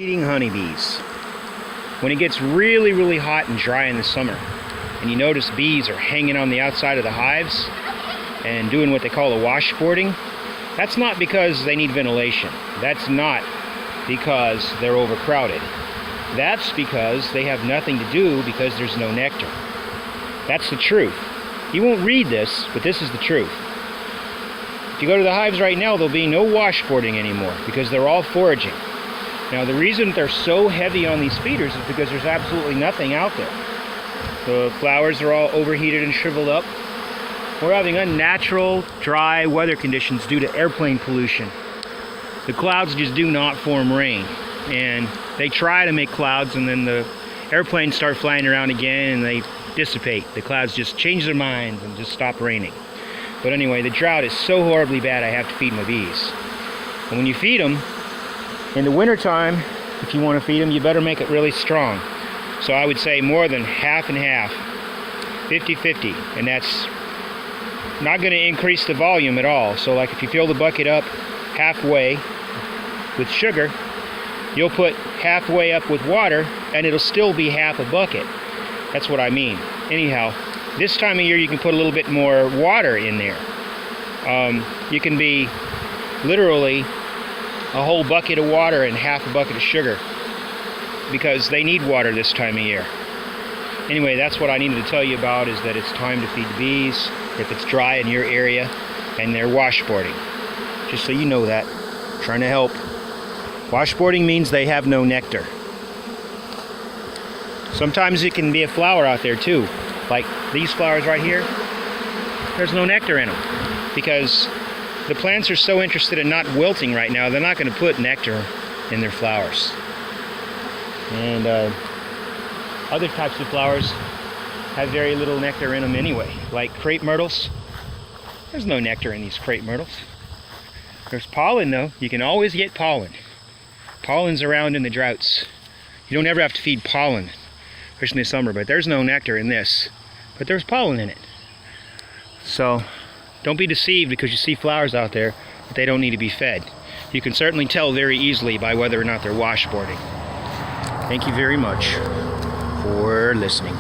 Eating honeybees. When it gets really, really hot and dry in the summer, and you notice bees are hanging on the outside of the hives and doing what they call a washboarding, that's not because they need ventilation. That's not because they're overcrowded. That's because they have nothing to do because there's no nectar. That's the truth. You won't read this, but this is the truth. If you go to the hives right now, there'll be no washboarding anymore because they're all foraging. Now, the reason they're so heavy on these feeders is because there's absolutely nothing out there. The flowers are all overheated and shriveled up. We're having unnatural, dry weather conditions due to airplane pollution. The clouds just do not form rain. And they try to make clouds, and then the airplanes start flying around again and they dissipate. The clouds just change their minds and just stop raining. But anyway, the drought is so horribly bad I have to feed my bees. And when you feed them, in the wintertime, if you want to feed them, you better make it really strong. So I would say more than half and half, 50-50, and that's not going to increase the volume at all. So like if you fill the bucket up halfway with sugar, you'll put halfway up with water and it'll still be half a bucket. That's what I mean. Anyhow, this time of year you can put a little bit more water in there. You can be literally a whole bucket of water and half a bucket of sugar because they need water this time of year. Anyway, that's what I needed to tell you about, is that it's time to feed the bees if it's dry in your area and they're washboarding. Just so you know that. I'm trying to help. Washboarding means they have no nectar. Sometimes it can be a flower out there too. Like these flowers right here, there's no nectar in them because the plants are so interested in not wilting right now, they're not going to put nectar in their flowers. And other types of flowers have very little nectar in them anyway, like crepe myrtles. There's no nectar in these crepe myrtles. There's pollen though. You can always get pollen. Pollen's around in the droughts. You don't ever have to feed pollen, especially in the summer, but there's no nectar in this. But there's pollen in it. So don't be deceived because you see flowers out there, but they don't need to be fed. You can certainly tell very easily by whether or not they're washboarding. Thank you very much for listening.